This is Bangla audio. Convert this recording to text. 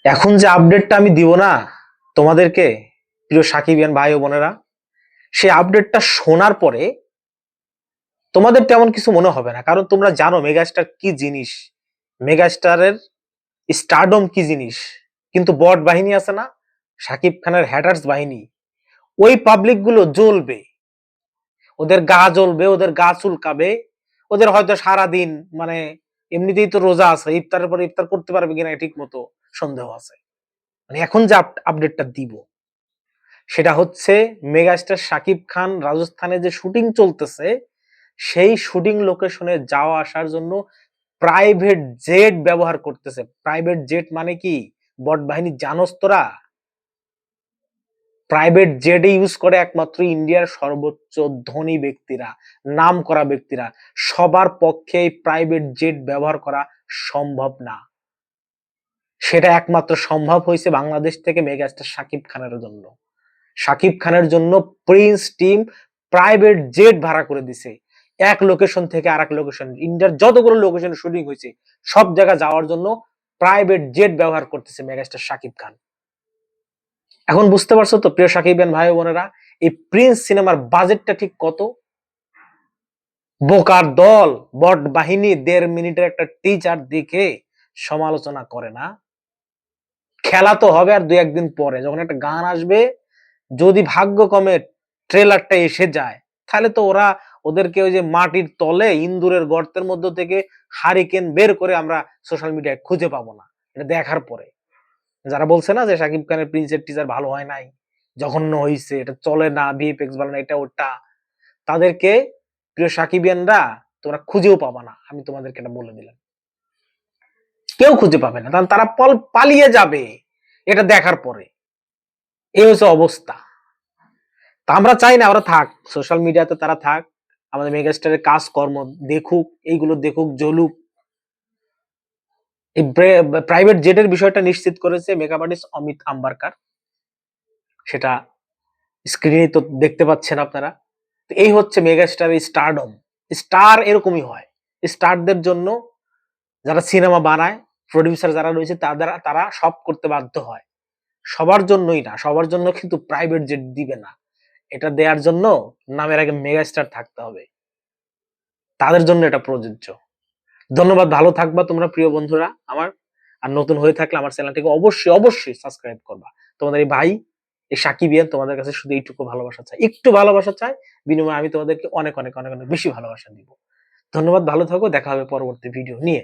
এখন যে আপডেটটা আমি দিব না তোমাদেরকে, প্রিয় সাকিবিয়ান ভাই ও বোনেরা, সেই আপডেটটা শোনার পরে তোমাদের তেমন কিছু মনে হবে না, কারণ তোমরা জানো মেগাস্টার কি জিনিস, মেগাস্টারের স্টারডম কি জিনিস। কিন্তু বট বাহিনী আছে না, সাকিব খানের হ্যাটার্স বাহিনী, ওই পাবলিক গুলো জ্বলবে, ওদের গা জ্বলবে, ওদের গা চুলকাবে, ওদের হয়তো সারাদিন মানে এমনিতেই তো রোজা আছে, ইফতারের পরে ইফতার করতে পারবে কিনা ঠিক মতো সন্দেহ আছে। মানে এখন যে আপডেটটা দিব সেটা হচ্ছে, মেগাস্টার শাকিব খান রাজস্থানে যে শুটিং চলতেছে, সেই শুটিং লোকেশনে যাওয়া আসার জন্য প্রাইভেট জেট ব্যবহার করতেছে। প্রাইভেট জেট মানে কি বট বাহিনী জানোস তোরা? প্রাইভেট জেট ইউজ করে একমাত্র ইন্ডিয়ার সর্বোচ্চ ধনী ব্যক্তিরা, নাম করা ব্যক্তিরা। সবার পক্ষে এই প্রাইভেট জেট ব্যবহার করা সম্ভব না। সেটা একমাত্র সম্ভব হয়েছে বাংলাদেশ থেকে মেগাস্টার শাকিব খানের জন্য। শাকিব খানের জন্য প্রিন্স টিম প্রাইভেট জেট ভাড়া করে দিছে, এক লোকেশন থেকে আরেক লোকেশন, ইন্ডিয়ার যতগুলো লোকেশন শুটিং হয়েছে সব জায়গা যাওয়ার জন্য প্রাইভেট জেট ব্যবহার করতেছে মেগাস্টার শাকিব খান। এখন বুঝতে পারছো তো প্রিয় সাকিবিয়ান ভাই বোনেরা, এই প্রিন্স সিনেমার বাজেটটা ঠিক কত? বোকার দল, বট বাহিনী 1.5 মিনিটের একটা টিজার দেখে সমালোচনা করে না। খেলা তো হবে আর 2-1 দিন পরে, যখন একটা গান আসবে, যদি ভাগ্য কমে ট্রেলারটা এসে যায়, তাহলে তো ওরা ওদেরকে ওই যে মাটির তলে ইন্দুরের গর্তের মধ্য থেকে হারিকেন বের করে আমরা সোশ্যাল মিডিয়ায় খুঁজে পাবো না। এটা দেখার পরে যারা বলছে না যে শাকিব খানের প্রিন্সের টিজার ভালো হয় নাই, জঘন্য হইছে, এটা চলে না, ভিএফএক্স ভালো না, এটা ওটা, তাদেরকে প্রিয় সাকিবিয়ানরা তোমরা খুঁজেও পাবা না, আমি তোমাদেরকে এটা বলে দিলাম। কেউ খুঁজে পাবে না, কারণ তারা পালিয়ে যাবে এটা দেখার পরে। এই হচ্ছে অবস্থা। তা আমরা চাই না ওরা থাক, সোশ্যাল মিডিয়াতে তারা থাক, আমাদের মেগাস্টারের কাজকর্ম দেখুক, এইগুলো দেখুক, জ্বলুক। এই প্রাইভেট জেটের বিষয়টা নিশ্চিত করেছে মেকআপ আর্টিস্ট অমিত আম্বারকার, সেটা স্ক্রিনে তো দেখতে পাচ্ছেন আপনারা। তো এই হচ্ছে মেগাস্টারের স্টারডম। স্টার এরকমই হয়, স্টারদের জন্য যারা সিনেমা বানায়, প্রডিউসার যারা রয়েছে তারা সব করতে বাধ্য হয়। সবার জন্যই না, সবার জন্য কিন্তু প্রাইভেট জেট দিবে না। এটা দেওয়ার জন্য নামের আগে মেগাস্টার থাকতে হবে, তাদের জন্য এটা প্রযোজ্য। ধন্যবাদ, ভালো থাকবা তোমরা প্রিয় বন্ধুরা আমার। আর নতুন হয়ে থাকলে আমার চ্যানেলটিকে অবশ্যই অবশ্যই সাবস্ক্রাইব করবা। তোমাদের এই ভাই, এই সাকিবিয়ান, তোমাদের কাছে শুধু এইটুকু ভালোবাসা চাই, একটু ভালোবাসা চাই, বিনিময়ে আমি তোমাদেরকে অনেক অনেক অনেক অনেক বেশি ভালোবাসা দিব। ধন্যবাদ, ভালো থাকো, দেখা হবে পরবর্তী ভিডিও নিয়ে।